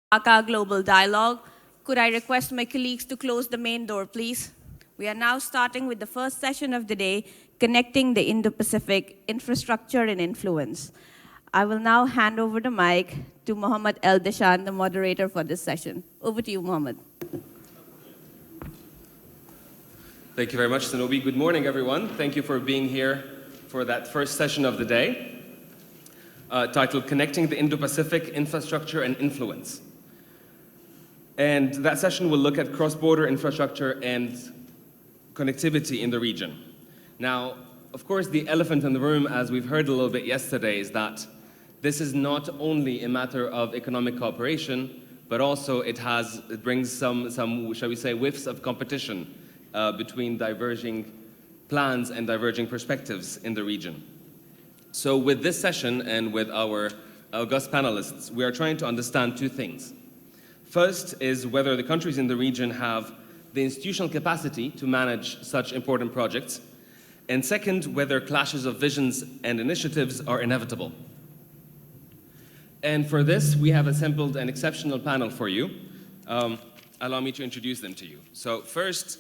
Dhaka Global Dialogue. Could I request my colleagues to close the main door, please? We are now starting with the first session of the day, Connecting the Indo-Pacific, Infrastructure and Influence. I will now hand over the mic to Mohamed Dashan, the moderator for this session. Over to you, Mohamed. Thank you very much, Sanobi. Good morning, everyone. Thank you for being here for that first session of the day, titled Connecting the Indo-Pacific, Infrastructure and Influence. And that session will look at cross-border infrastructure and connectivity in the region. Now, of course, the elephant in the room, as we've heard a little bit yesterday, is that this is not only a matter of economic cooperation, but also it brings some, shall we say, whiffs of competition between diverging plans and diverging perspectives in the region. So with this session and with our august panelists, we are trying to understand two things. First is whether the countries in the region have the institutional capacity to manage such important projects. And second, whether clashes of visions and initiatives are inevitable. And for this, we have assembled an exceptional panel for you. Allow me to introduce them to you. So first,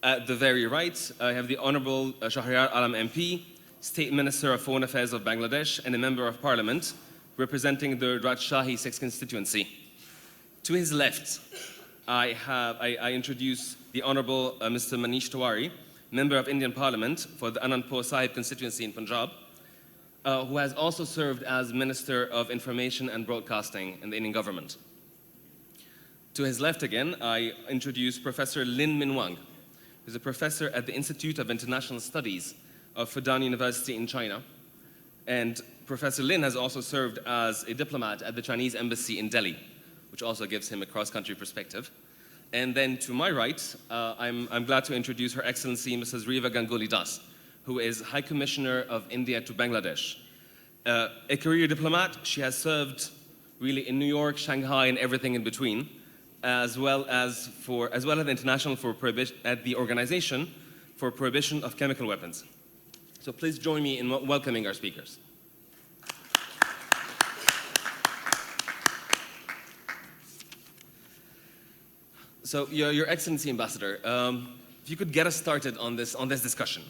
at the very right, I have the Honorable Shahriar Alam MP, State Minister of Foreign Affairs of Bangladesh, and a Member of Parliament representing the Rajshahi 6th constituency. To his left, I introduce the Honorable Mr. Manish Tewari, Member of Indian Parliament for the Anandpur Sahib constituency in Punjab, who has also served as Minister of Information and Broadcasting in the Indian government. To his left again, I introduce Professor Lin Minwang, who is a professor at the Institute of International Studies of Fudan University in China. And Professor Lin has also served as a diplomat at the Chinese embassy in Delhi, which also gives him a cross-country perspective. And then to my right, I'm glad to introduce Her Excellency Mrs. Riva Ganguly Das, who is High Commissioner of India to Bangladesh. A career diplomat, she has served really in New York, Shanghai, and everything in between, as well as the International for Prohibition, at the Organization for Prohibition of Chemical Weapons. So please join me in welcoming our speakers. So, Your Excellency Ambassador, if you could get us started on this discussion.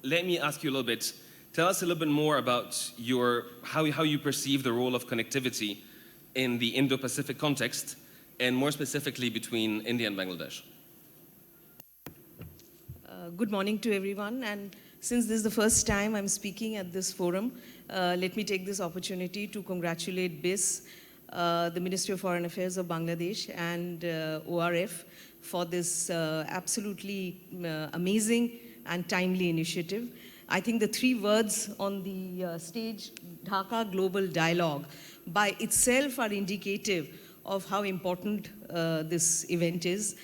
Let me ask you a little bit, tell us a little bit more about how you perceive the role of connectivity in the Indo-Pacific context, and more specifically between India and Bangladesh. Good morning to everyone, and since this is the first time I'm speaking at this forum, let me take this opportunity to congratulate BIS, the Ministry of Foreign Affairs of Bangladesh, and ORF for this absolutely amazing and timely initiative. I think the three words on the stage, Dhaka Global Dialogue, by itself are indicative of how important this event is.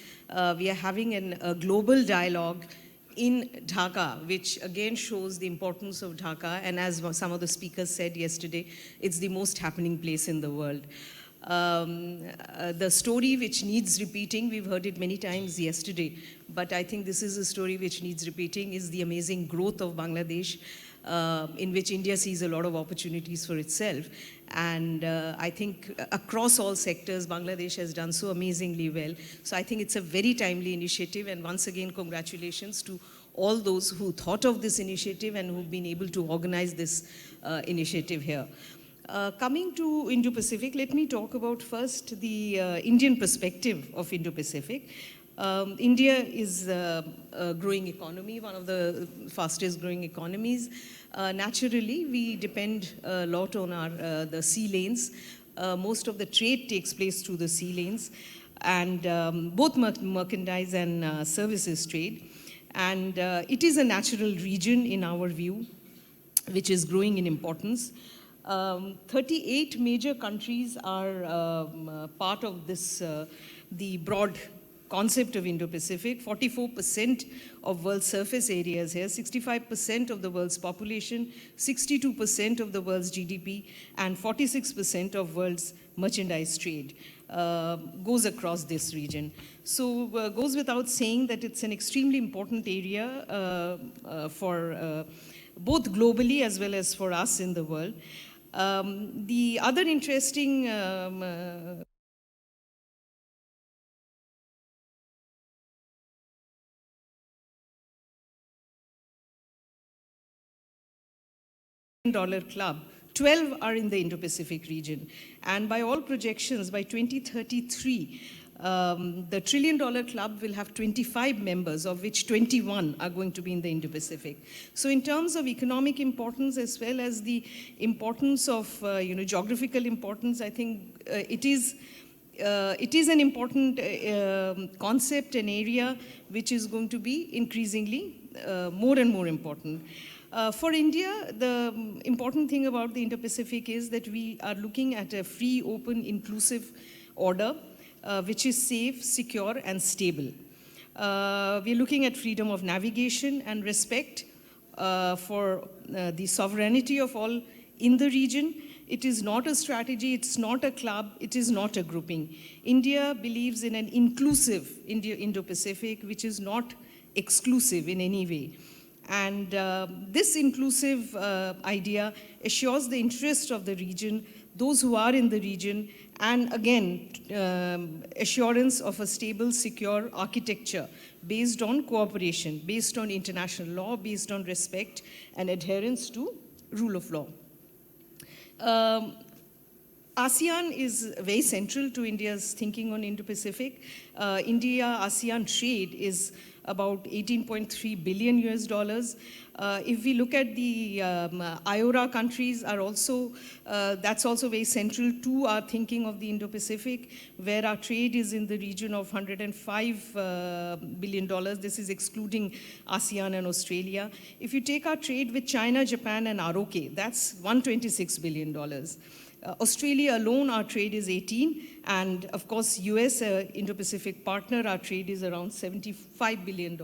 We are having a global dialogue in Dhaka, which again shows the importance of Dhaka, and as some of the speakers said yesterday, it's the most happening place in the world. The story which needs repeating, we've heard it many times yesterday, but I think this is a story which needs repeating, is the amazing growth of Bangladesh, in which India sees a lot of opportunities for itself. And I think across all sectors, Bangladesh has done so amazingly well. So I think it's a very timely initiative, and once again, congratulations to all those who thought of this initiative and who've been able to organize this initiative here. Coming to Indo-Pacific, let me talk about first the Indian perspective of Indo-Pacific. India is a growing economy, one of the fastest growing economies. Naturally, we depend a lot on the sea lanes. Most of the trade takes place through the sea lanes, and both merchandise and services trade. And it is a natural region in our view, which is growing in importance. 38 major countries are part of this, the broad concept of Indo-Pacific. 44% of world's surface areas here, 65% of the world's population, 62% of the world's GDP, and 46% of world's merchandise trade goes across this region. So goes without saying that it's an extremely important area for both globally as well as for us in the world. The other interesting club, 12 are in the Indo-Pacific region. And by all projections, by 2033, the trillion-dollar club will have 25 members, of which 21 are going to be in the Indo-Pacific. So in terms of economic importance as well as the importance of geographical importance, I think it is an important concept, an area which is going to be increasingly more and more important. For India, the important thing about the Indo-Pacific is that we are looking at a free, open, inclusive order, which is safe, secure, and stable. We're looking at freedom of navigation and respect for the sovereignty of all in the region. It is not a strategy, it's not a club, it is not a grouping. India believes in an inclusive Indo-Pacific, which is not exclusive in any way. And this inclusive idea assures the interest of the region, those who are in the region, and again, assurance of a stable, secure architecture based on cooperation, based on international law, based on respect and adherence to rule of law. ASEAN is very central to India's thinking on Indo-Pacific. India-ASEAN trade is about $18.3 billion US. If we look at the IORA countries are also, that's also very central to our thinking of the Indo-Pacific, where our trade is in the region of $105 billion. This is excluding ASEAN and Australia. If you take our trade with China, Japan, and ROK, that's $126 billion. Australia alone, our trade is 18, and of course, US, Indo-Pacific partner, our trade is around $75 billion.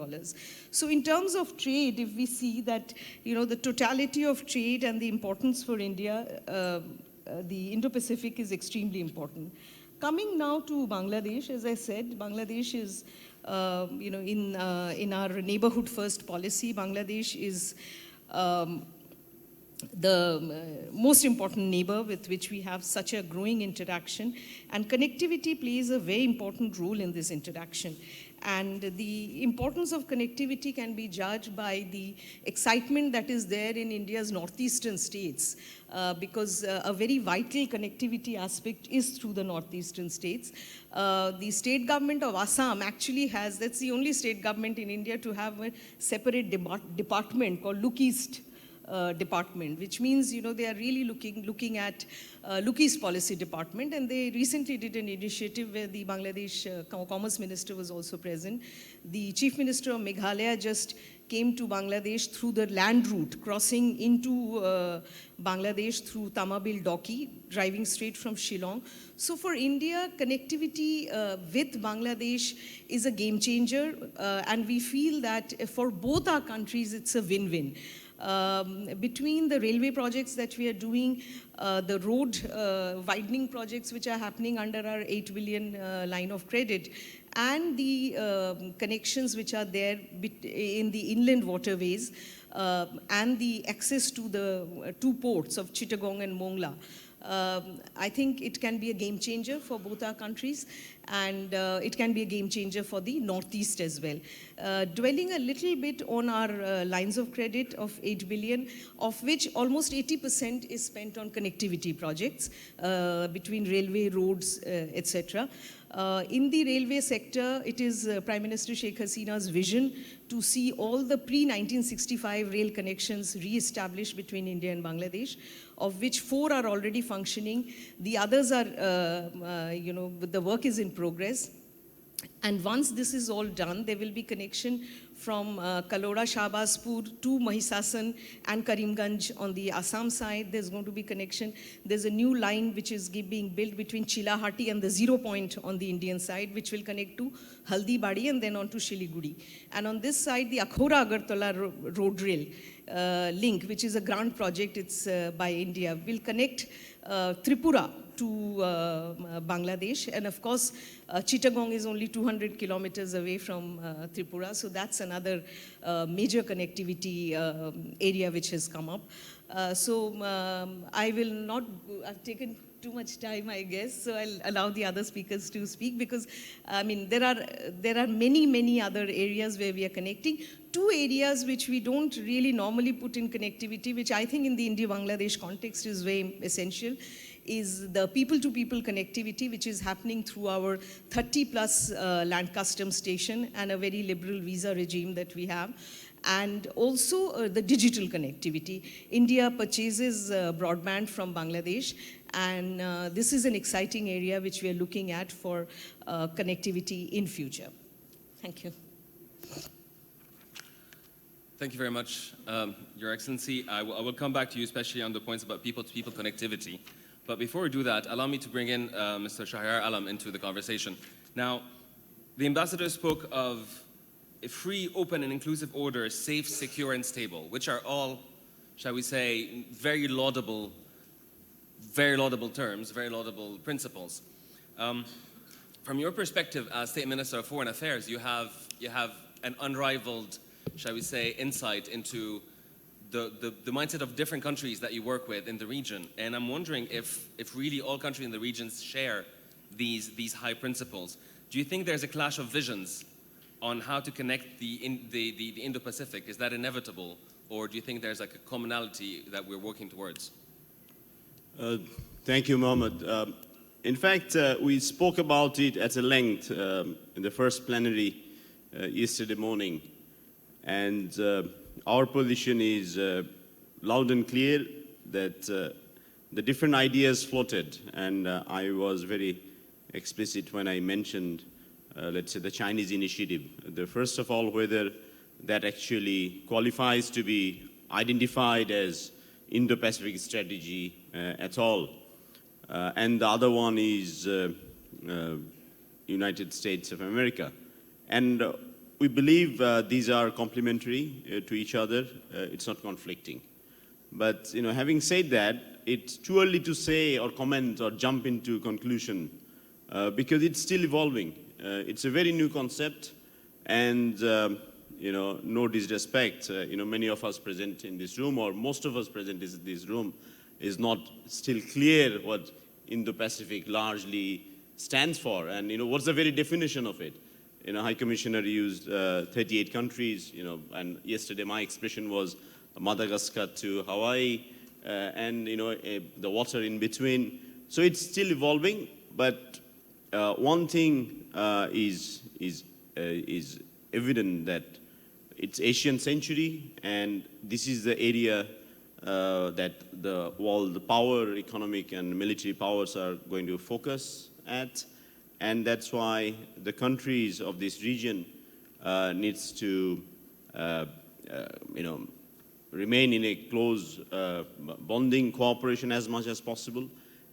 So in terms of trade, if we see that, the totality of trade and the importance for India, the Indo-Pacific is extremely important. Coming now to Bangladesh, as I said, Bangladesh is, in our neighborhood first policy, Bangladesh is the most important neighbor with which we have such a growing interaction, and connectivity plays a very important role in this interaction. And the importance of connectivity can be judged by the excitement that is there in India's northeastern states, because a very vital connectivity aspect is through the northeastern states. The state government of Assam actually has, that's the only state government in India to have a separate department called Look East department, which means, they are really looking at Look East Policy Department, and they recently did an initiative where the Bangladesh Commerce Minister was also present. The Chief Minister of Meghalaya just came to Bangladesh through the land route, crossing into Bangladesh through Tamabil Doki, driving straight from Shillong. So for India, connectivity with Bangladesh is a game changer, and we feel that for both our countries, it's a win-win. Between the railway projects that we are doing, the road widening projects which are happening under our 8 billion line of credit, and the connections which are there in the inland waterways, and the access to the two ports of Chittagong and Mongla. I think it can be a game changer for both our countries, and it can be a game changer for the Northeast as well. Dwelling a little bit on our lines of credit of 8 billion, of which almost 80% is spent on connectivity projects between railway, roads, etc. In the railway sector, it is Prime Minister Sheikh Hasina's vision to see all the pre-1965 rail connections re-established between India and Bangladesh, of which 4 are already functioning. The others are, the work is in progress. And once this is all done, there will be connection from Kalora, Shahbazpur to Mahisasan and Karimganj on the Assam side. There's going to be connection. There's a new line which is being built between Chilahati and the 0 point on the Indian side, which will connect to Haldibadi and then on to Shiliguri. And on this side, the Akhora-Agartala road rail link, which is a grant project, it's by India, will connect Tripura to Bangladesh. And of course, Chittagong is only 200 kilometers away from Tripura, so that's another major connectivity area which has come up. I will not, I've taken too much time, I guess, so I'll allow the other speakers to speak because, I mean, there are many other areas where we are connecting. Two areas which we don't really normally put in connectivity, which I think in the India-Bangladesh context is very essential, is the people-to-people connectivity, which is happening through our 30-plus land customs station and a very liberal visa regime that we have. And also the digital connectivity. India purchases broadband from Bangladesh, and this is an exciting area which we are looking at for connectivity in future. Thank you. Thank you very much, Your Excellency. I will come back to you, especially on the points about people-to-people connectivity. But before we do that, allow me to bring in Mr. Shahriar Alam into the conversation. Now, the ambassador spoke of a free, open, and inclusive order, safe, secure, and stable, which are all, shall we say, very laudable terms, very laudable principles. From your perspective as State Minister of Foreign Affairs, you have an unrivaled, shall we say, insight into the mindset of different countries that you work with in the region. And I'm wondering if really all countries in the region share these high principles. Do you think there's a clash of visions on how to connect the Indo-Pacific? Is that inevitable? Or do you think there's like a commonality that we're working towards? Thank you, Mohamed. In fact, we spoke about it at a length in the first plenary yesterday morning. And our position is loud and clear that the different ideas floated. And I was very explicit when I mentioned let's say, the Chinese initiative. First of all, whether that actually qualifies to be identified as Indo-Pacific strategy at all. And the other one is United States of America. And we believe these are complementary to each other. It's not conflicting. But having said that, it's too early to say or comment or jump into conclusion because it's still evolving. It's a very new concept, and no disrespect. Many of us present in this room, or most of us present in this room, is not still clear what Indo-Pacific largely stands for, and what's the very definition of it. High Commissioner used 38 countries, and yesterday my expression was Madagascar to Hawaii, and the water in between. So it's still evolving, but one thing is evident that it's Asian century, and this is the area that the world power, economic and military powers are going to focus at, and that's why the countries of this region needs to remain in a close bonding cooperation as much as possible.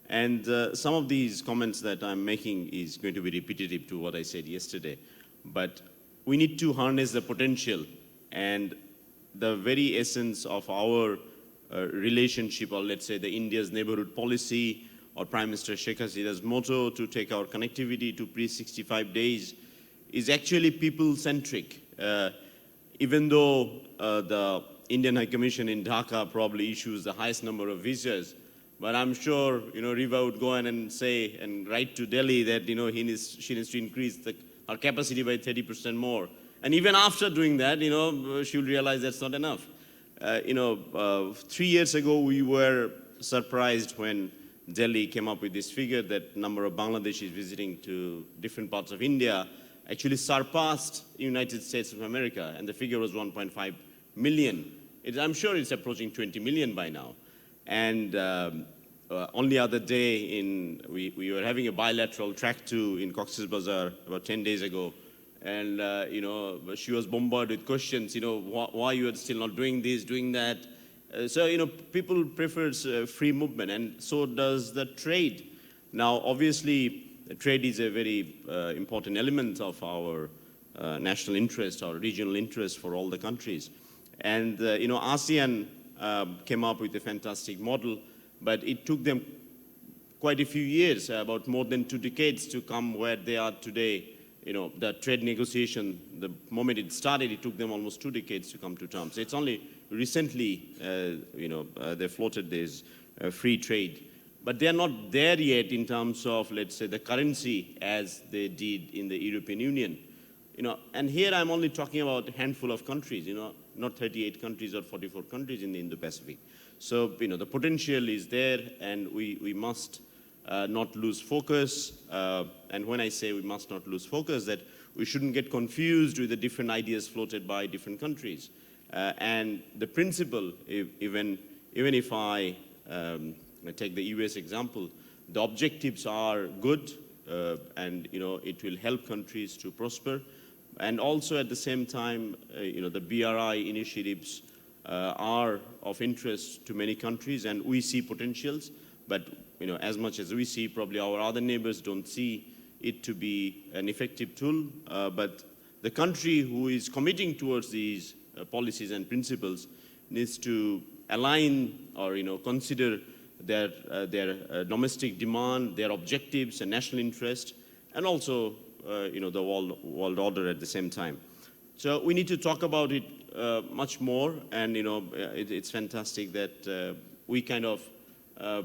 And some of these comments that I'm making is going to be repetitive to what I said yesterday. But we need to harness the potential and the very essence of our relationship, or let's say the India's neighborhood policy, or Prime Minister Sheikh Hasina's motto to take our connectivity to pre-65 days is actually people-centric. Even though the Indian High Commission in Dhaka probably issues the highest number of visas, but I'm sure, Riva would go in and say and write to Delhi that, she needs to increase our capacity by 30% more. And even after doing that, she'll realize that's not enough. 3 years ago, we were surprised when Delhi came up with this figure that number of Bangladeshis visiting to different parts of India actually surpassed United States of America, and the figure was 1.5 million. I'm sure it's approaching 20 million by now. And only other day, we were having a bilateral track 2 in Cox's Bazar about 10 days ago. And, she was bombarded with questions, why you are still not doing this, doing that. So, people prefer free movement, and so does the trade. Now, obviously, trade is a very important element of our national interest, our regional interest for all the countries. And, ASEAN came up with a fantastic model, but it took them quite a few years, about more than 2 decades to come where they are today. The trade negotiation, the moment it started, it took them almost 2 decades to come to terms. It's only recently, they floated this free trade. but they are not there yet in terms of, let's say, the currency as they did in the European Union. And here I'm only talking about a handful of countries, not 38 countries or 44 countries in the Indo-Pacific. So, the potential is there, and we must not lose focus. And when I say we must not lose focus, that we shouldn't get confused with the different ideas floated by different countries. And the principle, even if I take the US example, the objectives are good, and it will help countries to prosper. And also at the same time, the BRI initiatives are of interest to many countries, and we see potentials. But as much as we see, probably our other neighbors don't see it to be an effective tool. But the country who is committing towards these policies and principles needs to align or consider their domestic demand, their objectives and national interest, and also the world order at the same time. So we need to talk about it much more, and it's fantastic that we kind of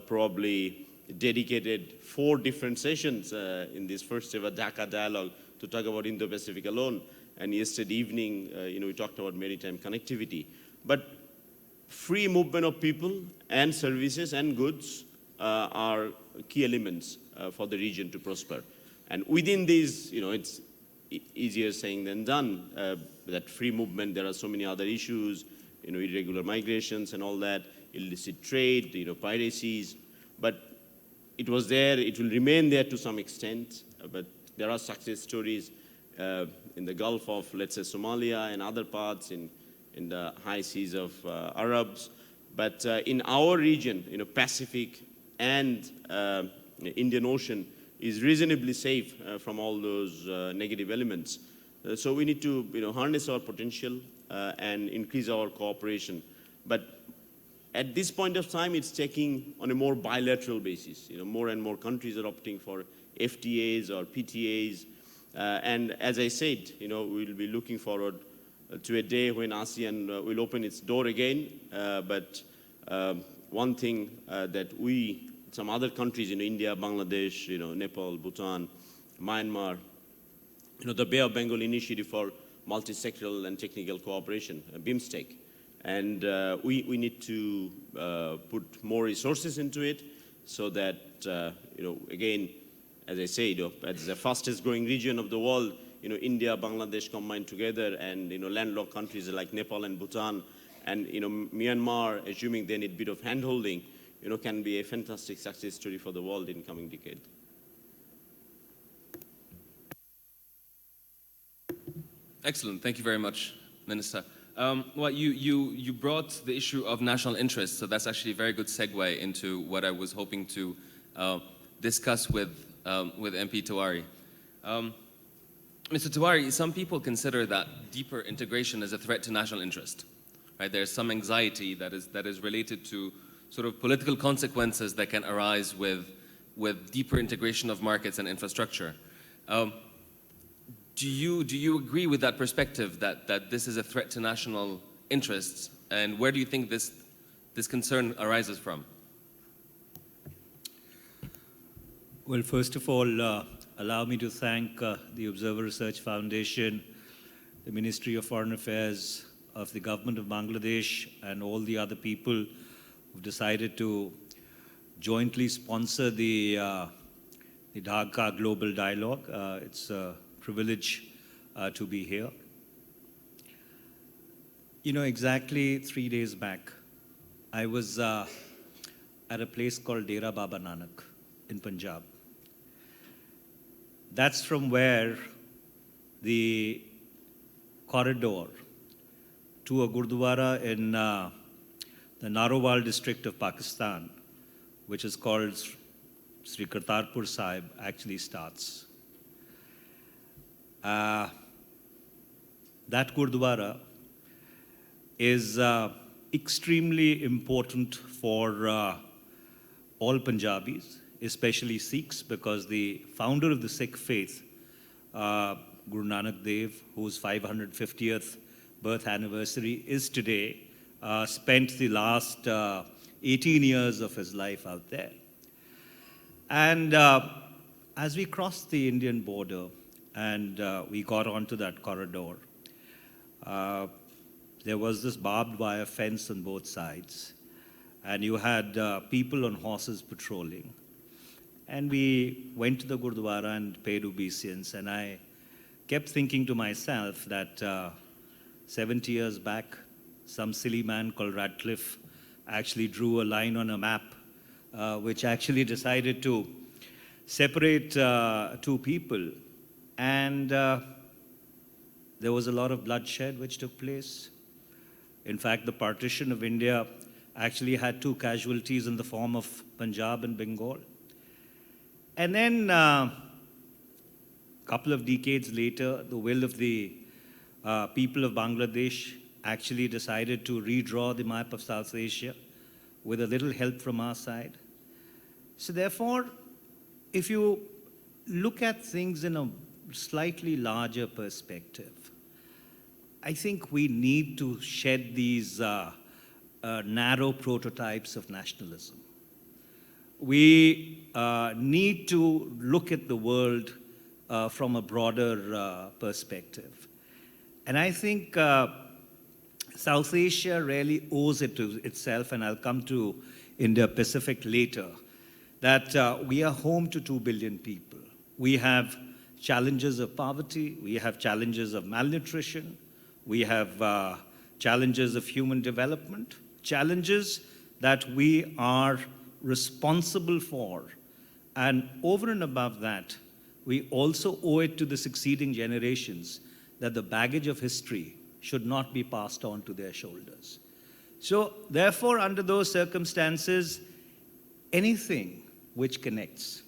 probably dedicated 4 different sessions in this first ever Dhaka dialogue to talk about Indo-Pacific alone. And yesterday evening, we talked about maritime connectivity. But free movement of people and services and goods are key elements for the region to prosper. And within these, it's easier saying than done, that free movement, there are so many other issues, irregular migrations and all that, illicit trade, piracies. But it was there, it will remain there to some extent, but there are success stories in the Gulf of, let's say, Somalia and other parts in the high seas of Arabs. But in our region, Pacific and Indian Ocean is reasonably safe from all those negative elements. So we need to harness our potential and increase our cooperation. But at this point of time, it's taking on a more bilateral basis. More and more countries are opting for FTAs or PTAs. And as I said, we'll be looking forward to a day when ASEAN will open its door again. But one thing that some other countries, India, Bangladesh, Nepal, Bhutan, Myanmar, the Bay of Bengal initiative for multi-sectoral and technical cooperation, BIMSTEC. And we need to put more resources into it so that, again, as I say, as the fastest growing region of the world, India, Bangladesh combined together, and landlocked countries like Nepal and Bhutan, and Myanmar, assuming they need a bit of handholding, can be a fantastic success story for the world in coming decade. Excellent. Thank you very much, Minister. Well, you brought the issue of national interest, so that's actually a very good segue into what I was hoping to discuss with MP Tewari. Mr. Tewari, some people consider that deeper integration is a threat to national interest. Right? There's some anxiety that is related to sort of political consequences that can arise with deeper integration of markets and infrastructure. Do you agree with that perspective that this is a threat to national interests, and where do you think this concern arises from? Well, first of all, allow me to thank the Observer Research Foundation, the Ministry of Foreign Affairs of the Government of Bangladesh, and all the other people who've decided to jointly sponsor the Dhaka Global Dialogue. It's a privilege to be here. Exactly 3 days back, I was at a place called Dera Baba Nanak in Punjab. That's from where the corridor to a Gurdwara in the Narowal district of Pakistan, which is called Sri Kartarpur Sahib, actually starts. That Gurdwara is extremely important for all Punjabis, especially Sikhs, because the founder of the Sikh faith, Guru Nanak Dev, whose 550th birth anniversary is today, spent the last 18 years of his life out there. And as we crossed the Indian border and we got onto that corridor, there was this barbed wire fence on both sides. And you had people on horses patrolling. And we went to the Gurdwara and paid obeisance. And I kept thinking to myself that 70 years back, some silly man called Radcliffe actually drew a line on a map which actually decided to separate two people. And there was a lot of bloodshed which took place. In fact, the partition of India actually had two casualties in the form of Punjab and Bengal. And then a couple of decades later, the will of the people of Bangladesh actually decided to redraw the map of South Asia with a little help from our side. So therefore, if you look at things in a slightly larger perspective, I think we need to shed these narrow prototypes of nationalism. We need to look at the world from a broader perspective. And I think South Asia really owes it to itself, and I'll come to Indo-Pacific later, that we are home to 2 billion people. We have challenges of poverty, we have challenges of malnutrition, we have challenges of human development, challenges that we are responsible for. And over and above that, we also owe it to the succeeding generations that the baggage of history should not be passed on to their shoulders. So therefore, under those circumstances, anything which connects,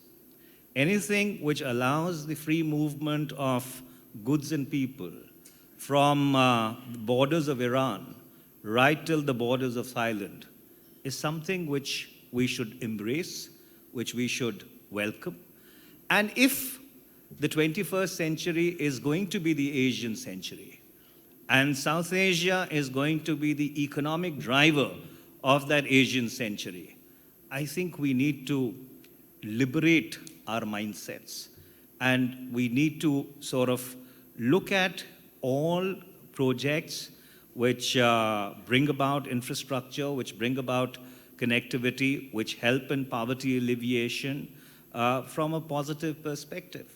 anything which allows the free movement of goods and people from the borders of Iran right till the borders of Thailand is something which we should embrace, which we should welcome. And if the 21st century is going to be the Asian century, and South Asia is going to be the economic driver of that Asian century, I think we need to liberate our mindsets. And we need to sort of look at all projects which bring about infrastructure, which bring about connectivity, which help in poverty alleviation from a positive perspective.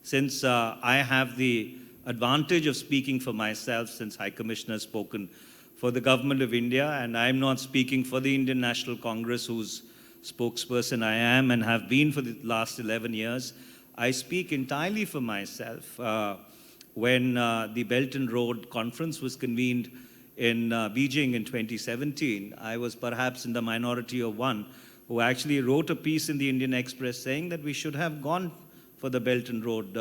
Since I have the advantage of speaking for myself, since High Commissioner has spoken for the government of India, and I'm not speaking for the Indian National Congress, whose spokesperson I am and have been for the last 11 years, I speak entirely for myself. When the Belt and Road Conference was convened in Beijing in 2017, I was perhaps in the minority of one who actually wrote a piece in the Indian Express saying that we should have gone for the Belt and Road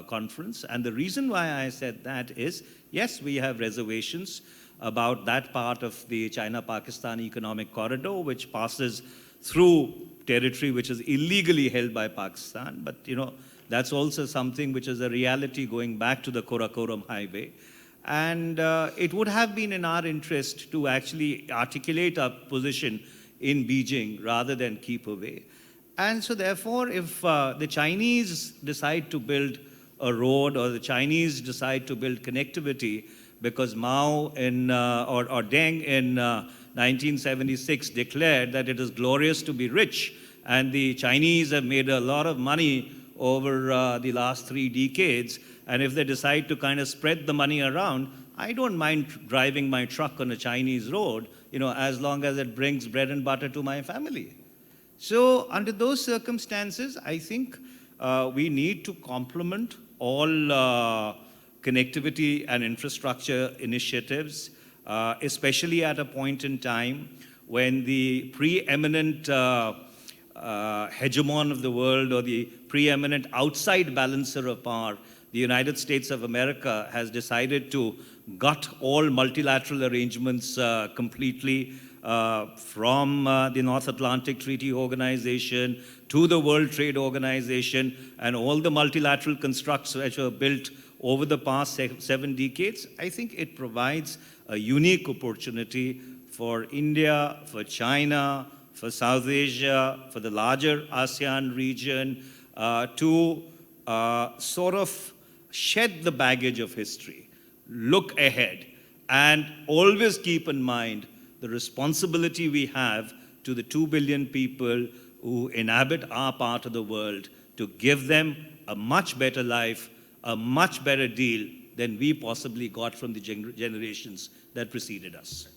Conference. And the reason why I said that is, yes, we have reservations about that part of the China-Pakistan economic corridor, which passes through territory which is illegally held by Pakistan. But, you know, that's also something which is a reality going back to the Karakoram Highway. And it would have been in our interest to actually articulate our position in Beijing rather than keep away. And so therefore, if the Chinese decide to build a road, or the Chinese decide to build connectivity, because Mao or Deng in 1976 declared that it is glorious to be rich, and the Chinese have made a lot of money over the last 3 decades, and if they decide to kind of spread the money around, I don't mind driving my truck on a Chinese road, you know, as long as it brings bread and butter to my family. So under those circumstances, I think we need to complement all connectivity and infrastructure initiatives, especially at a point in time when the preeminent hegemon of the world, or the preeminent outside balancer of power, the United States of America, has decided to gut all multilateral arrangements completely, from the North Atlantic Treaty Organization to the World Trade Organization, and all the multilateral constructs which were built over the past 7 decades. I think it provides a unique opportunity for India, for China, for South Asia, for the larger ASEAN region, to sort of shed the baggage of history, look ahead, and always keep in mind the responsibility we have to the 2 billion people who inhabit our part of the world, to give them a much better life, a much better deal than we possibly got from the generations that preceded us.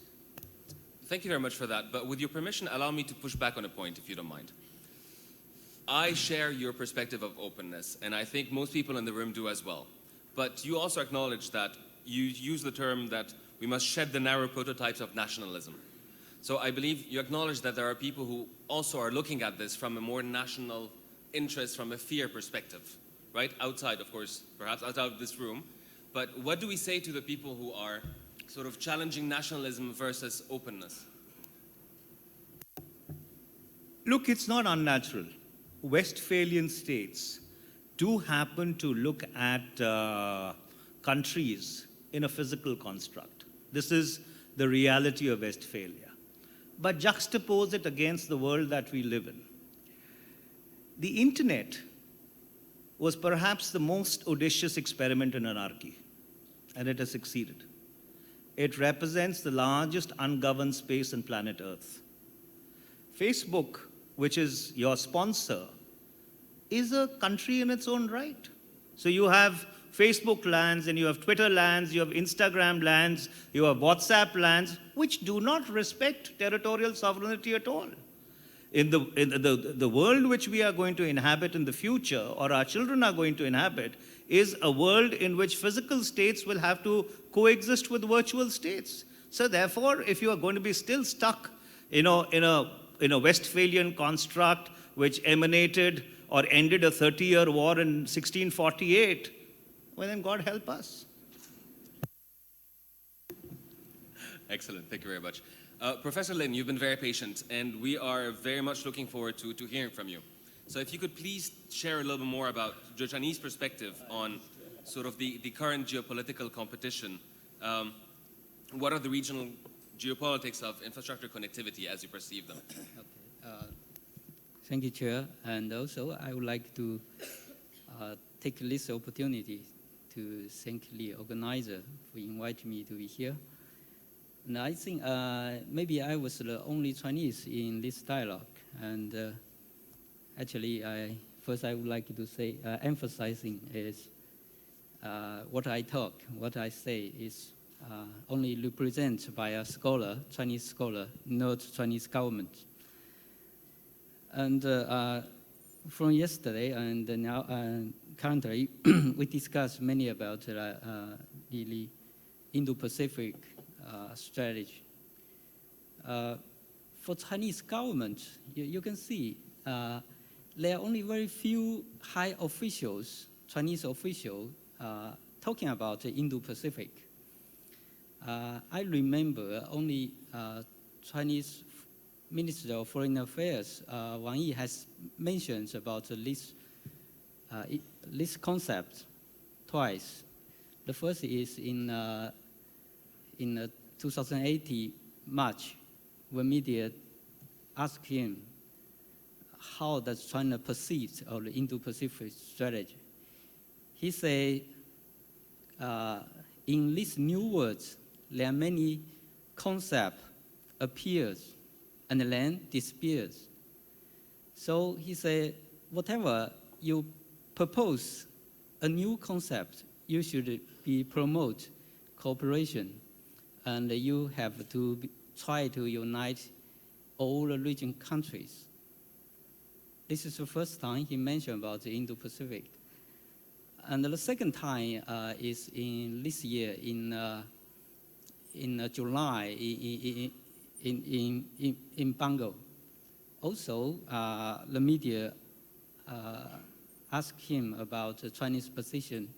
Thank you very much for that. But with your permission, allow me to push back on a point, if you don't mind. I share your perspective of openness, and I think most people in the room do as well. But you also acknowledge that you use the term that we must shed the narrow prototypes of nationalism. So I believe you acknowledge that there are people who also are looking at this from a more national interest, from a fear perspective, right? Outside, of course, perhaps outside of this room. But what do we say to the people who are sort of challenging nationalism versus openness? Look, it's not unnatural. Westphalian states do happen to look at countries in a physical construct. This is the reality of Westphalia. But juxtapose it against the world that we live in. The internet was perhaps the most audacious experiment in anarchy, and it has succeeded. It represents the largest ungoverned space on planet Earth. Facebook, which is your sponsor, is a country in its own right. So you have Facebook lands, and you have Twitter lands, you have Instagram lands, you have WhatsApp lands, which do not respect territorial sovereignty at all. In the world which we are going to inhabit in the future, or our children are going to inhabit, is a world in which physical states will have to coexist with virtual states. So therefore, if you are going to be still stuck in a Westphalian construct which emanated or ended a 30-year war in 1648, well, then God help us. Excellent, thank you very much. Professor Lin, you've been very patient, and we are very much looking forward to hearing from you. So if you could please share a little bit more about the Chinese perspective on sort of the current geopolitical competition. What are the regional geopolitics of infrastructure connectivity as you perceive them? Okay. Thank you, Chair. And also, I would like to take this opportunity to thank the organizer for inviting me to be here. And I think maybe I was the only Chinese in this dialogue. And actually, I would like to say, emphasizing is what I talk, what I say is only represented by a scholar, Chinese scholar, not Chinese government. And from yesterday and now, currently, we discussed many about the Indo-Pacific strategy. For Chinese government, you can see there are only very few high officials, Chinese officials, talking about the Indo-Pacific. I remember only Chinese Minister of Foreign Affairs, Wang Yi, has mentioned about this concept twice. The first is in 2018 March, when media asked him how does China perceive of the Indo-Pacific strategy. He said, in these new words, there are many concepts appears and then disappears. So he said, whatever you propose, a new concept, you should promote cooperation, and you have to try to unite all the region countries. This is the first time he mentioned about the Indo-Pacific. And the second time is in this year, in July, in Bangalore. Also, the media asked him about the Chinese position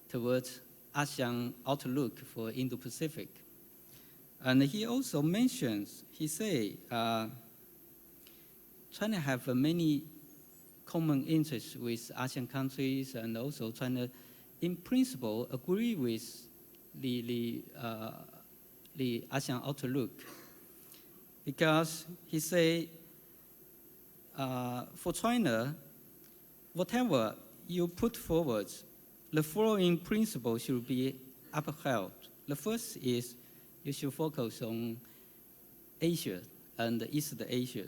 towards ASEAN outlook for Indo-Pacific. And he also mentions, he say, China have many common interests with ASEAN countries, and also China, in principle, agree with the ASEAN outlook. Because he say for China, whatever you put forward, the following principles should be upheld. The first is you should focus on Asia and East Asia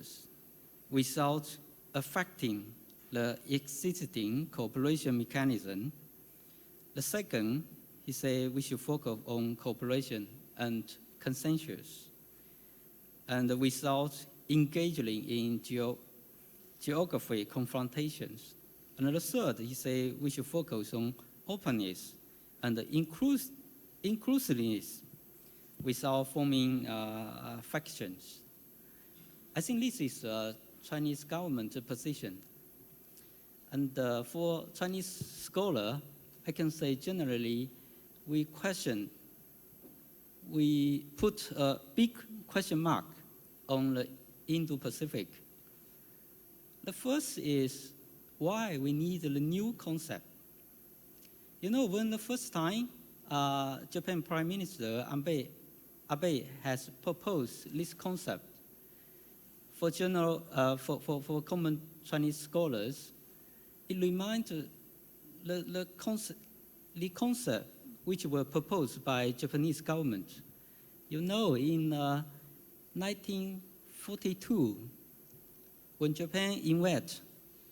without affecting the existing cooperation mechanism. The second, he said we should focus on cooperation and consensus, and without engaging in geography confrontations. And the third, he said we should focus on openness and inclusiveness without forming factions. I think this is Chinese government position. And for Chinese scholar, I can say generally we put a big question mark on the Indo-Pacific. The first is why we need a new concept. You know, when the first time Japan Prime Minister Abe has proposed this concept for common Chinese scholars, it reminds the concept which were proposed by Japanese government. You know, in 1942, when Japan invaded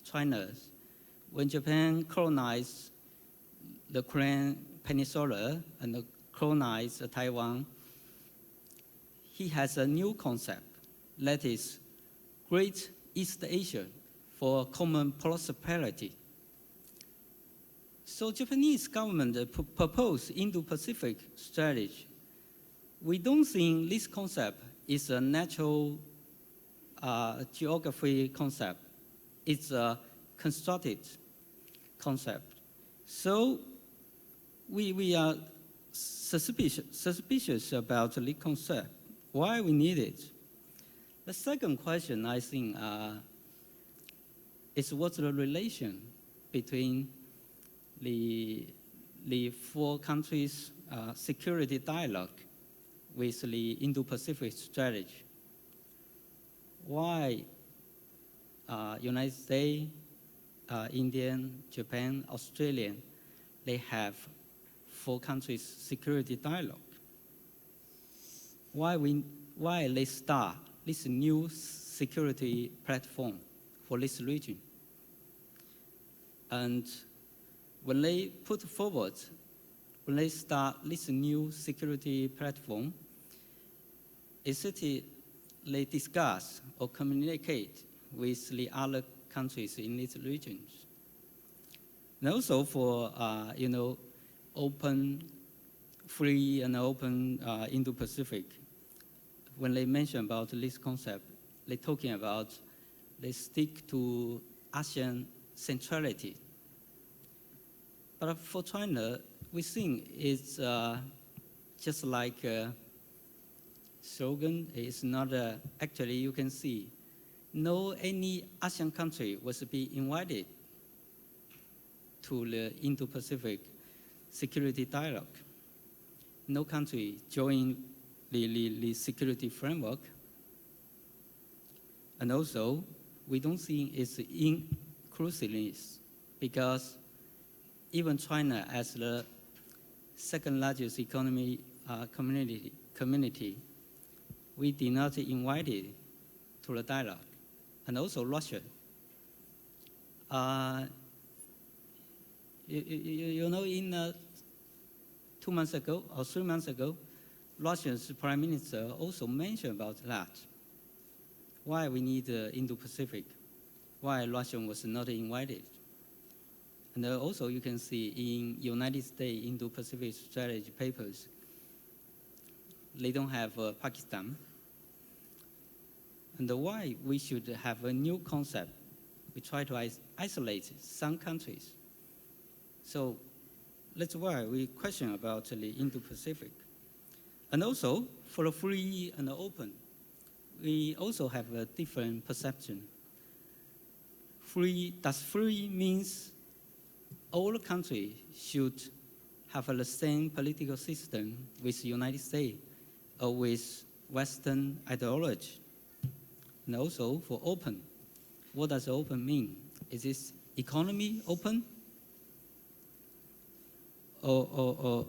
China, when Japan colonized the Korean Peninsula and colonized Taiwan, he has a new concept, that is Great East Asia for common prosperity. So Japanese government proposed Indo-Pacific strategy. We don't think this concept is a natural geography concept. It's a constructed concept. So we are suspicious about the concept, why we need it. The second question, I think, is what's the relation between the four countries' security dialogue with the Indo-Pacific strategy. Why United States, India, Japan, Australia, they have four countries' security dialogue? Why they start this new security platform for this region? And when they put forward, when they start this new security platform, is it they discuss or communicate with the other countries in these regions? And also for, open, free and open Indo-Pacific, when they mention about this concept, they're talking about they stick to ASEAN centrality. But for China, we think it's just like a slogan. It's not actually, you can see, no any ASEAN country was be invited to the Indo-Pacific security dialogue. No country joined the security framework. And also, we don't think it's inclusiveness because even China, as the second largest economy community, we did not invite it to the dialogue. And also Russia. In 2 months ago or 3 months ago, Russia's prime minister also mentioned about that. Why we need Indo-Pacific? Why Russia was not invited? And also you can see in United States Indo-Pacific strategy papers, they don't have Pakistan. And why we should have a new concept? We try to isolate some countries. So that's why we question about the Indo-Pacific. And also, for the free and open, we also have a different perception. Does free means all countries should have the same political system with the United States or with Western ideology? And also for open, what does open mean? Is this economy open? Or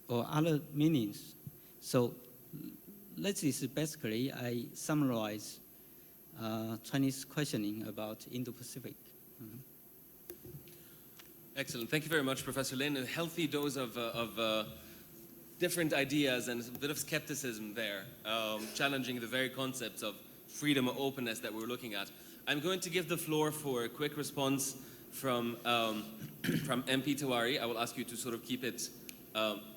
other meanings? So this is basically, I summarize Chinese questioning about Indo-Pacific. Excellent. Thank you very much, Professor Lin. A healthy dose of different ideas and a bit of skepticism there, challenging the very concepts of freedom or openness that we're looking at. I'm going to give the floor for a quick response from MP Tewari. I will ask you to sort of keep it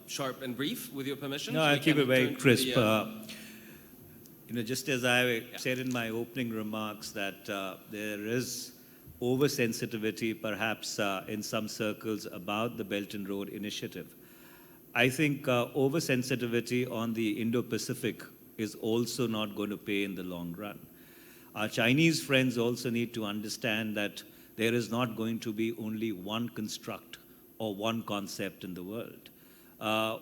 sharp and brief, with your permission. No, so I'll keep it very crisp. The, just as I said in my opening remarks that there is oversensitivity perhaps in some circles about the Belt and Road Initiative. I think oversensitivity on the Indo-Pacific is also not going to pay in the long run. Our Chinese friends also need to understand that there is not going to be only one construct or one concept in the world.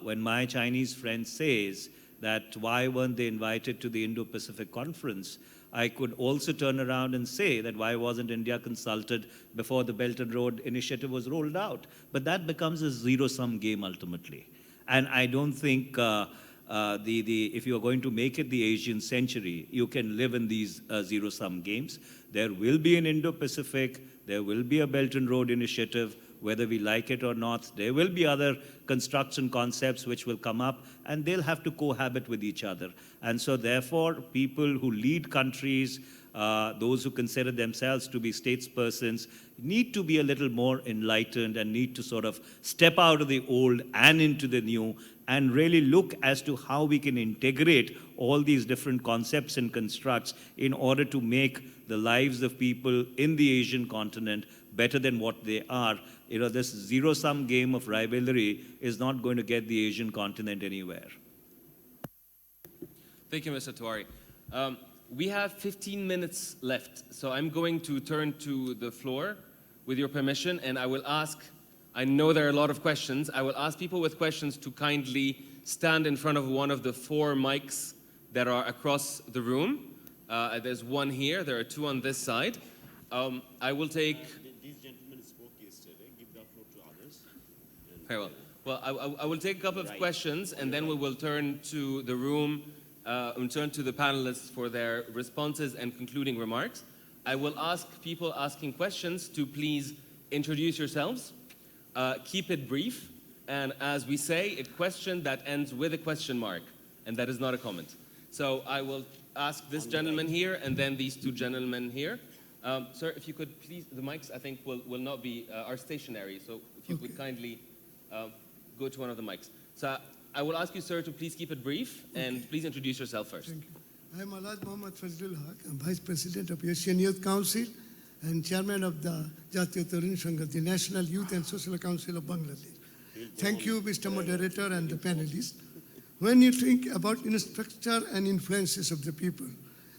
When my Chinese friend says that why weren't they invited to the Indo-Pacific Conference, I could also turn around and say that why wasn't India consulted before the Belt and Road Initiative was rolled out? But that becomes a zero-sum game ultimately. And I don't think if you are going to make it the Asian century, you can live in these zero-sum games. There will be an Indo-Pacific, there will be a Belt and Road Initiative, whether we like it or not. There will be other construction concepts which will come up, and they'll have to cohabit with each other. And so therefore, people who lead countries, those who consider themselves to be statespersons, need to be a little more enlightened and need to sort of step out of the old and into the new and really look as to how we can integrate all these different concepts and constructs in order to make the lives of people in the Asian continent better than what they are. This zero-sum game of rivalry is not going to get the Asian continent anywhere. Thank you, Mr. Tewari. We have 15 minutes left, so I'm going to turn to the floor with your permission, and I will ask, I know there are a lot of questions, I will ask people with questions to kindly stand in front of one of the 4 mics that are across the room. There's one here, there are 2 on this side. I will take... These gentlemen spoke yesterday, give the floor to others. Very well. Well, I will take a couple of questions, and then we will turn to the room and turn to the panelists for their responses and concluding remarks. I will ask people asking questions to please introduce yourselves, keep it brief, and as we say, a question that ends with a question mark, and that is not a comment. So I will ask this gentleman here, and then these 2 gentlemen here. Sir, if you could please, the mics I think will not be, are stationary, so if you could kindly go to one of the mics. So I will ask you, sir, to please keep it brief, and please introduce yourself first. Thank you. I am Alhaj Mohamed Fazlul Haq. I'm Vice President of Asian Youth Council and Chairman of the Jatiya Tarun Sangh, the National Youth and Social Council of Bangladesh. Thank you, Mr. Moderator and the panelists. When you think about infrastructure and influences of the people,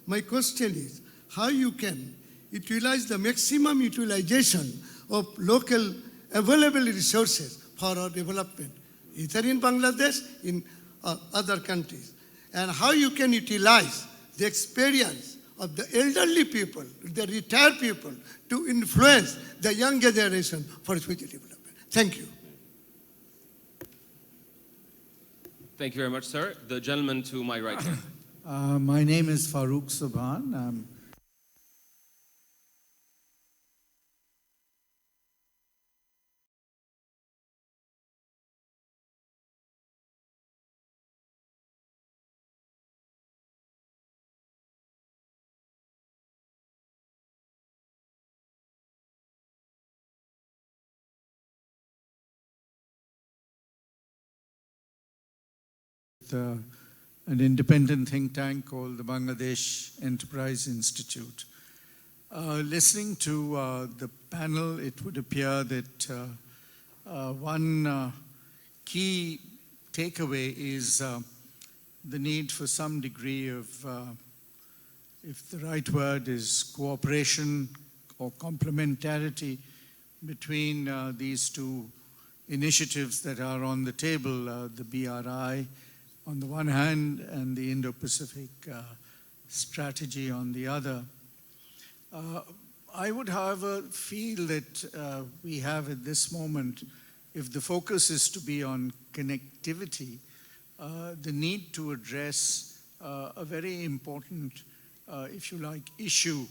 my question is how you can utilize the maximum utilization of local available resources for our development, either in Bangladesh, in other countries, and how you can utilize the experience of the elderly people, the retired people, to influence the young generation for future development. Thank you. Thank you very much, sir. The gentleman to my right here. My name is Farooq Subhan. An independent think tank called the Bangladesh Enterprise Institute. Listening to the panel, it would appear that one key takeaway is the need for some degree of, if the right word is cooperation or complementarity between these 2 initiatives that are on the table, the BRI on the one hand and the Indo-Pacific strategy on the other. I would, however, feel that we have at this moment, if the focus is to be on connectivity, the need to address a very important, if you like, issue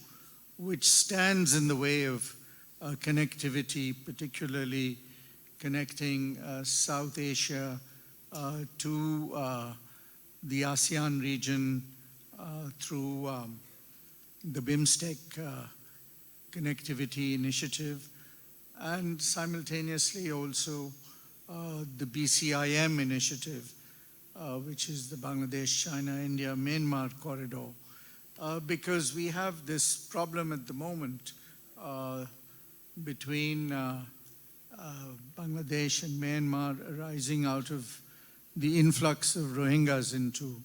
which stands in the way of connectivity, particularly connecting South Asia to the ASEAN region through the BIMSTEC connectivity initiative, and simultaneously also the BCIM initiative, which is the Bangladesh, China, India, Myanmar corridor, because we have this problem at the moment between Bangladesh and Myanmar arising out of the influx of Rohingyas into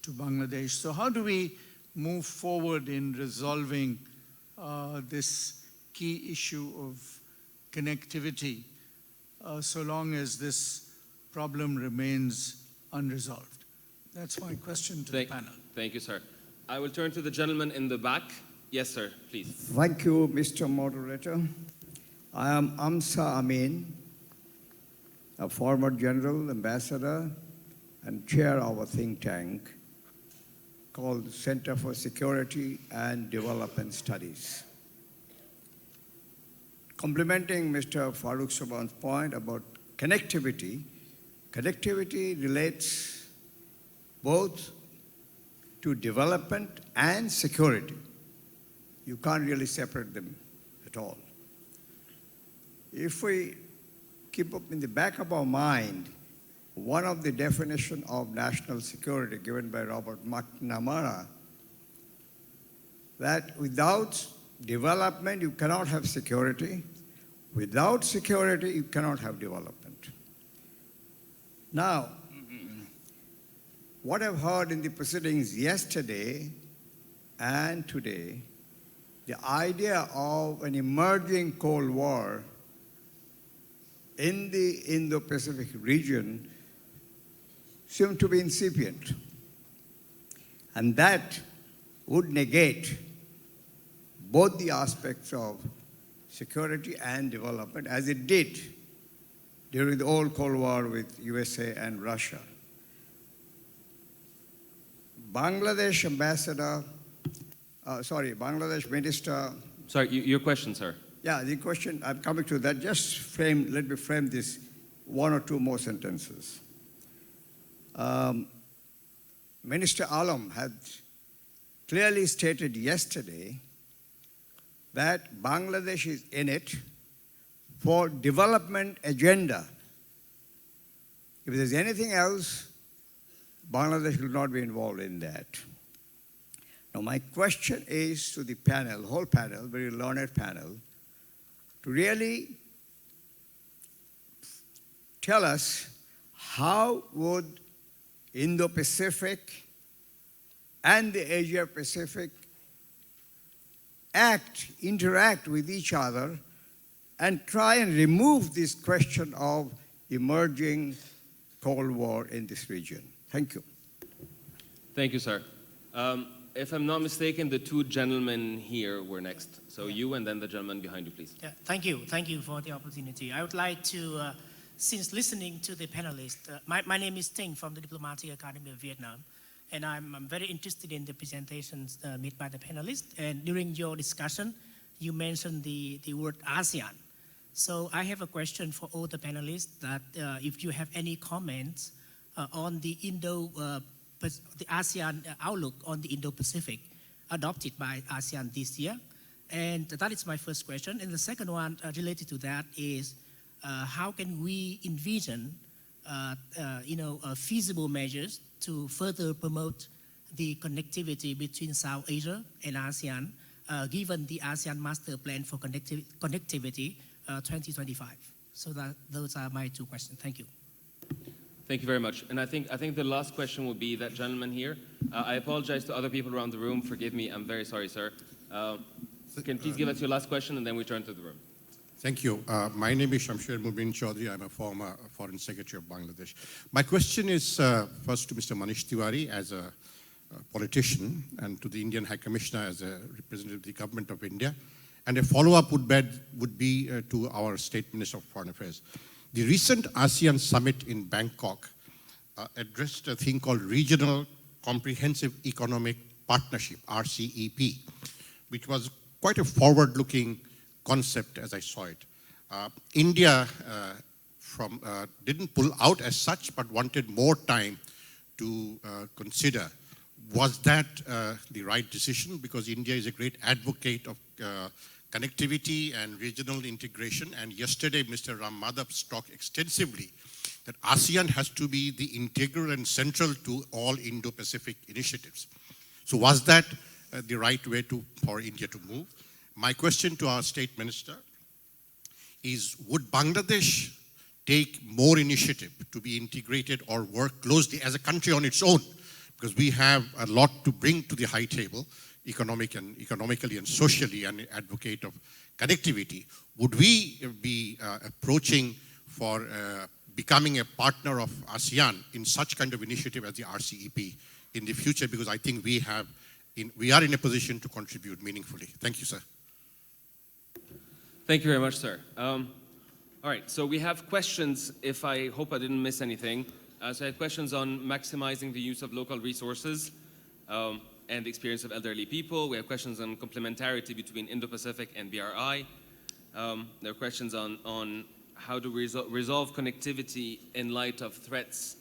Bangladesh. So how do we move forward in resolving this key issue of connectivity so long as this problem remains unresolved? That's my question to the panel. Thank you, sir. I will turn to the gentleman in the back. Yes, sir, please. Thank you, Mr. Moderator. I am Amsa Amin, a former general, ambassador, and chair of a think tank called Center for Security and Development Studies. Complementing Mr. Farooq Subhan's point about connectivity, connectivity relates both to development and security. You can't really separate them at all. If we keep up in the back of our mind, one of the definitions of national security given by Robert McNamara, that without development you cannot have security, without security you cannot have development. Now, what I've heard in the proceedings yesterday and today, the idea of an emerging Cold War in the Indo-Pacific region seemed to be incipient. And that would negate both the aspects of security and development, as it did during the old Cold War with USA and Russia. Bangladesh Bangladesh minister. Sorry, your question, sir. Yeah, the question, I'm coming to that. Let me frame this one or two more sentences. Minister Alam had clearly stated yesterday that Bangladesh is in it for development agenda. If there's anything else, Bangladesh will not be involved in that. Now, my question is to the panel, whole panel, very learned panel, to really tell us how would Indo-Pacific and the Asia-Pacific interact with each other and try and remove this question of emerging Cold War in this region. Thank you. Thank you, sir. If I'm not mistaken, the two gentlemen here were next. So you and then the gentleman behind you, please. Yeah, thank you. Thank you for the opportunity. I would like to, since listening to the panelists, my name is Ting from the Diplomatic Academy of Vietnam, and I'm very interested in the presentations made by the panelists. And during your discussion, you mentioned the word ASEAN. So I have a question for all the panelists that if you have any comments on the ASEAN outlook on the Indo-Pacific adopted by ASEAN this year. And that is my first question. And the second one related to that is how can we envision feasible measures to further promote the connectivity between South Asia and ASEAN, given the ASEAN Master Plan for Connectivity 2025? So those are my two questions. Thank you. Thank you very much. And I think the last question will be that gentleman here. I apologize to other people around the room. Forgive me. I'm very sorry, sir. Can you please give us your last question and then we turn to the room. Thank you. My name is Shamsher Mubin Chaudhry. I'm a former Foreign Secretary of Bangladesh. My question is first to Mr. Manish Tewari as a politician and to the Indian High Commissioner as a representative of the Government of India. And a follow-up would be to our State Minister of Foreign Affairs. The recent ASEAN summit in Bangkok addressed a thing called Regional Comprehensive Economic Partnership, RCEP, which was quite a forward-looking concept as I saw it. India didn't pull out as such, but wanted more time to consider. Was that the right decision? Because India is a great advocate of connectivity and regional integration. And yesterday, Mr. Ram Madhav talked extensively that ASEAN has to be the integral and central to all Indo-Pacific initiatives. So was that the right way for India to move? My question to our State Minister is, would Bangladesh take more initiative to be integrated or work closely as a country on its own? Because we have a lot to bring to the high table, economically and socially, and advocate of connectivity. Would we be approaching for becoming a partner of ASEAN in such kind of initiative as the RCEP in the future? Because I think we are in a position to contribute meaningfully. Thank you, sir. Thank you very much, sir. All right, so we have questions, I hope I didn't miss anything. So I had questions on maximizing the use of local resources and the experience of elderly people. We have questions on complementarity between Indo-Pacific and BRI. There are questions on how to resolve connectivity in light of threats,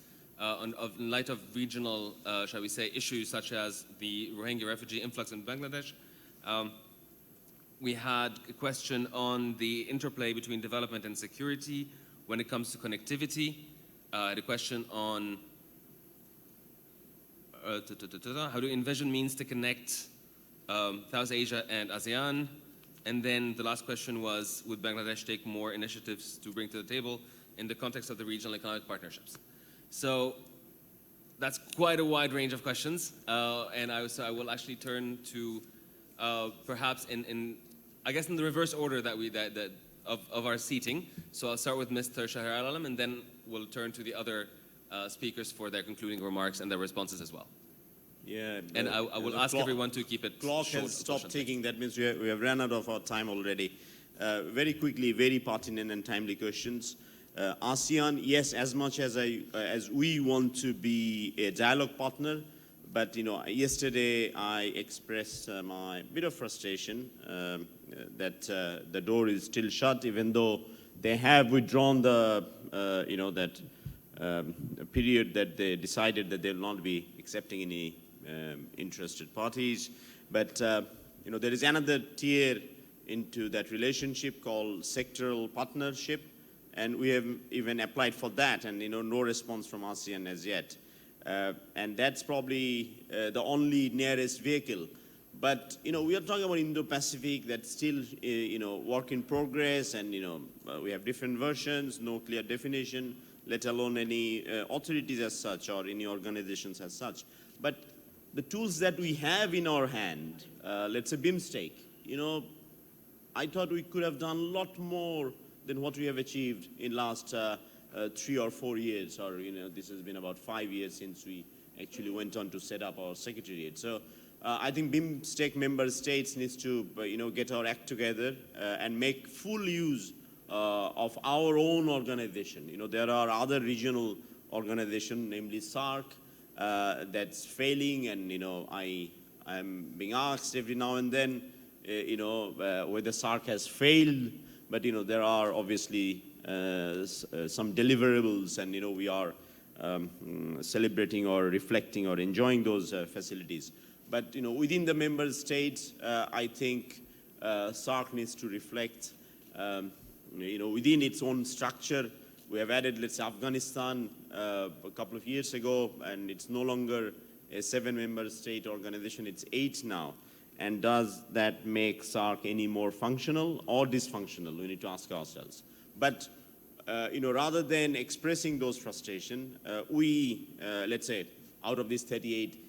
in light of regional, shall we say, issues such as the Rohingya refugee influx in Bangladesh. We had a question on the interplay between development and security when it comes to connectivity. I had a question on how do envision means to connect South Asia and ASEAN. And then the last question was, would Bangladesh take more initiatives to bring to the table in the context of the regional economic partnerships? So that's quite a wide range of questions. And I will actually turn to perhaps I guess in the reverse order of our seating. So I'll start with Mr. Shahriar, and then we'll turn to the other speakers for their concluding remarks and their responses as well. Yeah, and I will ask everyone to keep it clock short. Has stopped ticking. That means we have run out of our time already. Very quickly, very pertinent and timely questions. ASEAN, yes, as much as we want to be a dialogue partner, but yesterday I expressed my bit of frustration that the door is still shut, even though they have withdrawn the period that they decided that they will not be accepting any interested parties. But there is another tier into that relationship called Sectoral Partnership, and we have even applied for that, and no response from ASEAN as yet. And that's probably the only nearest vehicle. But we are talking about Indo-Pacific, that's still work in progress, and we have different versions, no clear definition, let alone any authorities as such or any organizations as such. But the tools that we have in our hand, let's say BIMSTEC, I thought we could have done a lot more than what we have achieved in last 3 or 4 years, or this has been about 5 years since we actually went on to set up our secretariat. So I think BIMSTEC member states needs to get our act together and make full use of our own organization. There are other regional organizations, namely SAARC, that's failing, and I'm being asked every now and then whether SAARC has failed, but there are obviously some deliverables, and we are celebrating or reflecting or enjoying those facilities. But within the member states, I think SAARC needs to reflect within its own structure. We have added, let's say, Afghanistan a couple of years ago, and it's no longer a 7-member state organization, it's 8 now. And does that make SAARC any more functional or dysfunctional? We need to ask ourselves. But rather than expressing those frustrations, we, let's say, out of these 38,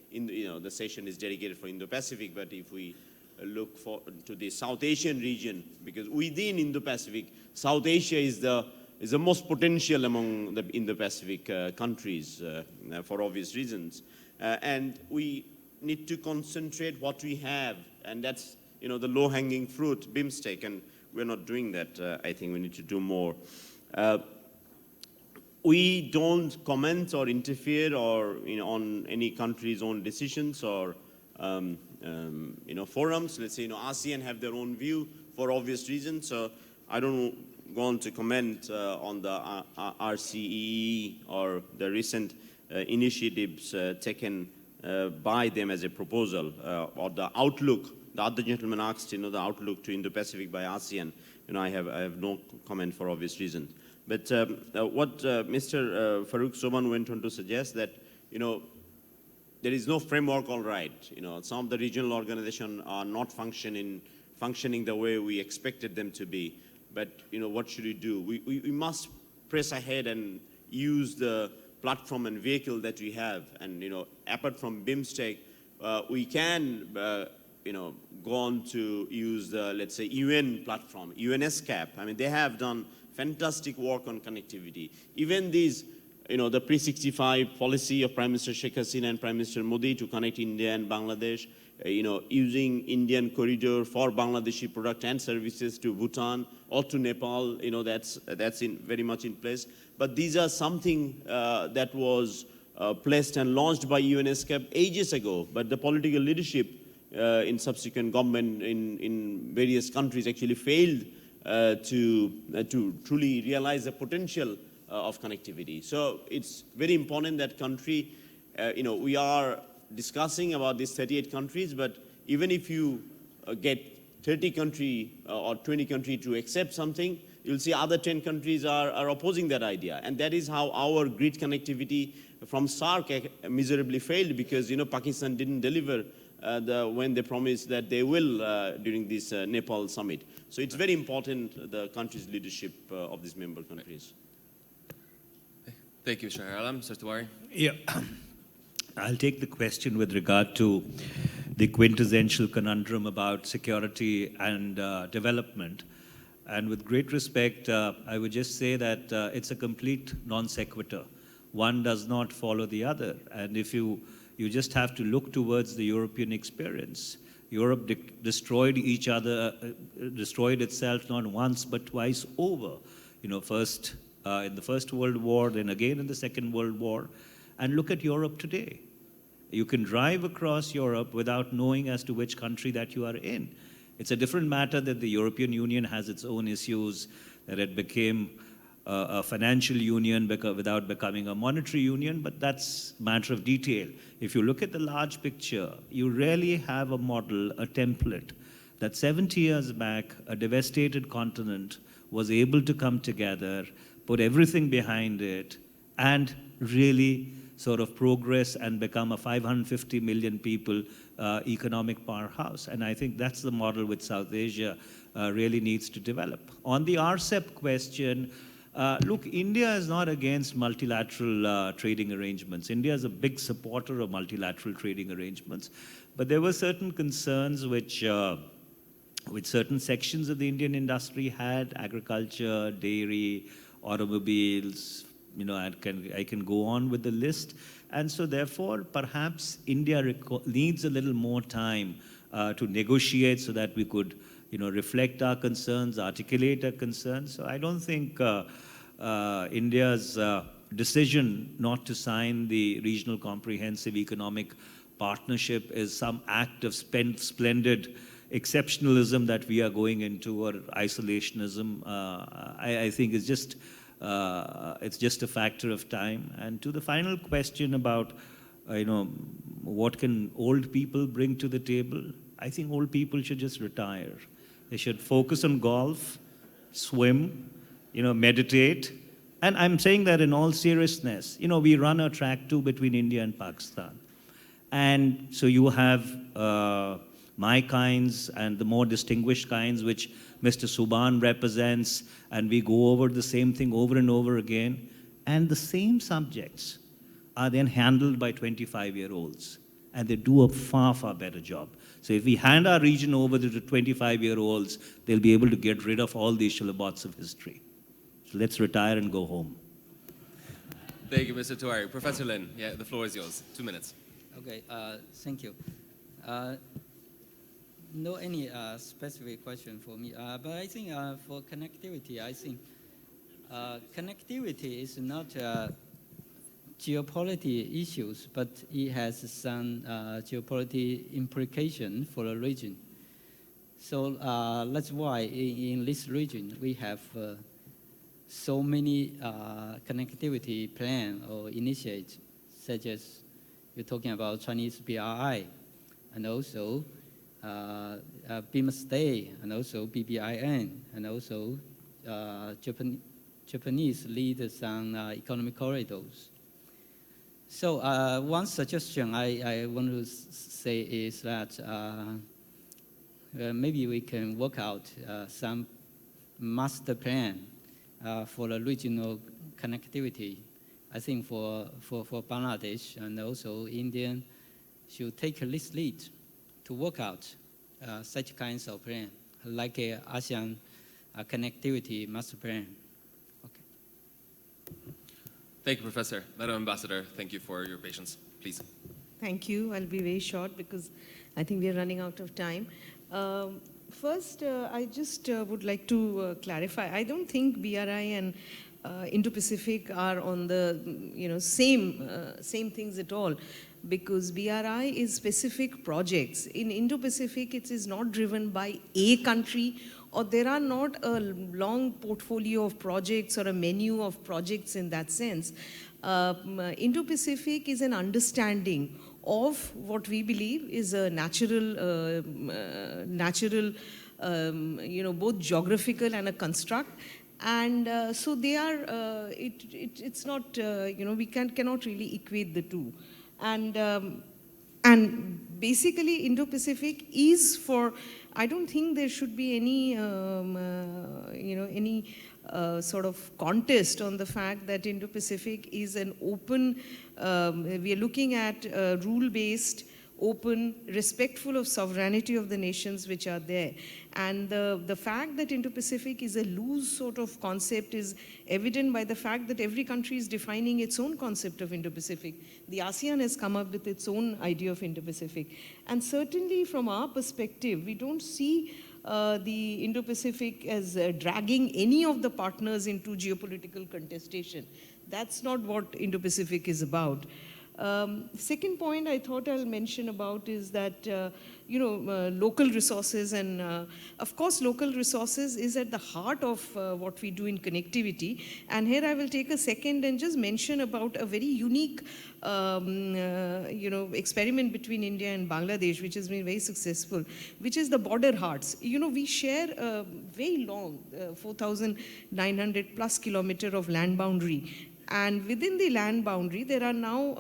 the session is dedicated for Indo-Pacific, but if we look to the South Asian region, because within Indo-Pacific, South Asia is the most potential among the Indo-Pacific countries for obvious reasons. And we need to concentrate what we have, and that's the low-hanging fruit, BIMSTEC, and we're not doing that. I think we need to do more. We don't comment or interfere or on any country's own decisions or forums. Let's say ASEAN have their own view for obvious reasons. So I don't want to comment on the RCEE or the recent initiatives taken by them as a proposal or the outlook. The other gentleman asked, the outlook to Indo-Pacific by ASEAN. I have no comment for obvious reasons. But what Mr. Farooq Soban went on to suggest that, there is no framework, all right. Some of the regional organizations are not functioning the way we expected them to be. But, what should we do? We must press ahead and use the platform and vehicle that we have. And, apart from BIMSTEC, we can, go on to use the, let's say, UN platform, UNSCAP. I mean, they have done fantastic work on connectivity. Even these, the pre-65 policy of Prime Minister Sheikh Hasina and Prime Minister Modi to connect India and Bangladesh, using Indian corridor for Bangladeshi product and services to Bhutan or to Nepal, that's very much in place. But these are something that was placed and launched by UNSCAP ages ago, but the political leadership in subsequent government in various countries actually failed to truly realize the potential of connectivity. So it's very important that country, we are discussing about these 38 countries, but even if you get 30 country or 20 country to accept something, you'll see other 10 countries are opposing that idea. And that is how our grid connectivity from SAARC miserably failed, because Pakistan didn't deliver when they promised that they will during this Nepal summit. So it's very important, the country's leadership of these member countries. Thank you, Shahriar Alam. Mr. Tewari. Yeah. I'll take the question with regard to the quintessential conundrum about security and development. And with great respect, I would just say that it's a complete non sequitur. One does not follow the other. And if you just have to look towards the European experience. Europe destroyed itself not once but twice over. First in the First World War, then again in the Second World War. And look at Europe today. You can drive across Europe without knowing as to which country that you are in. It's a different matter that the European Union has its own issues, that it became a financial union without becoming a monetary union, but that's a matter of detail. If you look at the large picture, you really have a model, a template, that 70 years back, a devastated continent was able to come together, put everything behind it, and really sort of progress and become a 550 million people economic powerhouse. And I think that's the model which South Asia really needs to develop. On the RCEP question, look, India is not against multilateral trading arrangements. India is a big supporter of multilateral trading arrangements. But there were certain concerns which certain sections of the Indian industry had: agriculture, dairy, automobiles, I can go on with the list. And so therefore, perhaps India needs a little more time to negotiate so that we could, reflect our concerns, articulate our concerns. So I don't think India's decision not to sign the Regional Comprehensive Economic Partnership is some act of splendid exceptionalism that we are going into, or isolationism. I think it's just a factor of time. And to the final question about, what can old people bring to the table? I think old people should just retire. They should focus on golf, swim, meditate. And I'm saying that in all seriousness. We run a track too between India and Pakistan. And so you have my kinds and the more distinguished kinds, which Mr. Subhan represents, and we go over the same thing over and over again. And the same subjects are then handled by 25-year-olds. And they do a far, far better job. So if we hand our region over to the 25-year-olds, they'll be able to get rid of all these shalabots of history. So let's retire and go home. Thank you, Mr. Tewari. Professor Lin, the floor is yours. 2 minutes. Okay, thank you. no any specific question for me, but I think for connectivity, I think connectivity is not geopolitical issues, but it has some geopolitical implication for the region. So that's why in this region we have so many connectivity plan or initiatives, such as you're talking about Chinese BRI, and also BIMSTay, and also BBIN, and also Japanese lead some economic corridors. So one suggestion I want to say is that maybe we can work out some master plan for the regional connectivity. I think for Bangladesh and also India should take this lead to work out such kinds of plan, like a ASEAN connectivity master plan. Okay. Thank you, Professor. Madam Ambassador, thank you for your patience. Please. Thank you. I'll be very short because I think we are running out of time. First, I just would like to clarify. I don't think BRI and Indo-Pacific are on the same things at all, because BRI is specific projects. In Indo-Pacific, it is not driven by a country, or there are not a long portfolio of projects or a menu of projects in that sense. Indo-Pacific is an understanding of what we believe is a natural, both geographical and a construct. And so they are, it's not, we cannot really equate the two. And basically Indo-Pacific is for, I don't think there should be any, sort of contest on the fact that Indo-Pacific is an open, we are looking at rule-based, open, respectful of sovereignty of the nations which are there. And the fact that Indo-Pacific is a loose sort of concept is evident by the fact that every country is defining its own concept of Indo-Pacific. The ASEAN has come up with its own idea of Indo-Pacific. And certainly from our perspective, we don't see the Indo-Pacific as dragging any of the partners into geopolitical contestation. That's not what Indo-Pacific is about. Second point I thought I'll mention about is that, local resources, and of course local resources is at the heart of what we do in connectivity. And here I will take a second and just mention about a very unique, experiment between India and Bangladesh, which has been very successful, which is the border hearts. We share a very long, 4,900 plus kilometer of land boundary. And within the land boundary, there are now,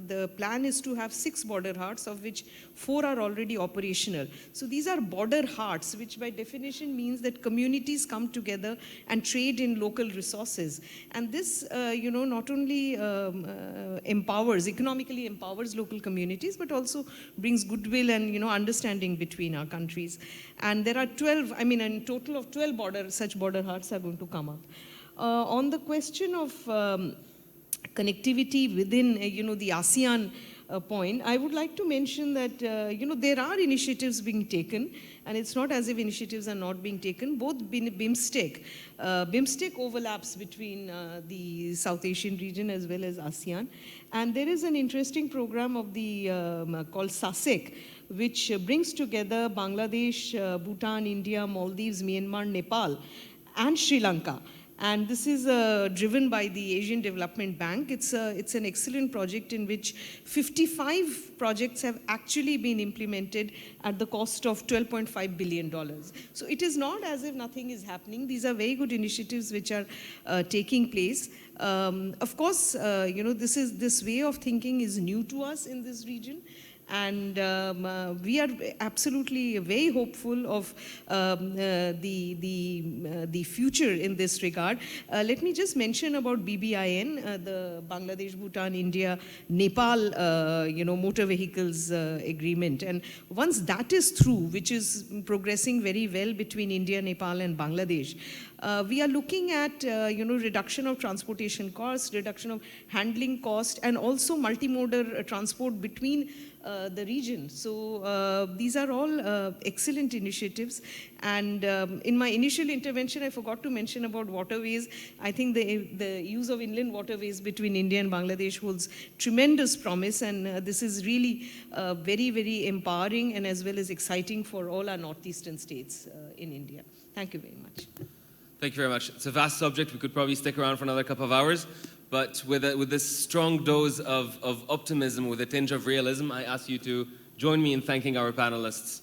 the plan is to have 6 border hearts, of which 4 are already operational. So these are border hearts, which by definition means that communities come together and trade in local resources. And this, not only economically empowers local communities, but also brings goodwill and, understanding between our countries. And there are 12, a total of 12 such border hearts are going to come up. On the question of connectivity within, the ASEAN point, I would like to mention that, there are initiatives being taken, and it's not as if initiatives are not being taken. Both BIMSTEC overlaps between the South Asian region as well as ASEAN. And there is an interesting program of the called SASEC, which brings together Bangladesh, Bhutan, India, Maldives, Myanmar, Nepal, and Sri Lanka. And this is driven by the Asian Development Bank. It's an excellent project in which 55 projects have actually been implemented at the cost of $12.5 billion. So it is not as if nothing is happening. These are very good initiatives which are taking place. Of course, this way of thinking is new to us in this region. And we are absolutely very hopeful of the future in this regard. Let me just mention about BBIN, the Bangladesh, Bhutan, India, Nepal, motor vehicles agreement. And once that is through, which is progressing very well between India, Nepal, and Bangladesh, We are looking at, reduction of transportation costs, reduction of handling cost, and also multimodal transport between the region. So these are all excellent initiatives. And in my initial intervention, I forgot to mention about waterways. I think the use of inland waterways between India and Bangladesh holds tremendous promise, and this is really very, very empowering and as well as exciting for all our northeastern states in India. Thank you very much. Thank you very much. It's a vast subject. We could probably stick around for another couple of hours. But with this strong dose of optimism, with a tinge of realism, I ask you to join me in thanking our panelists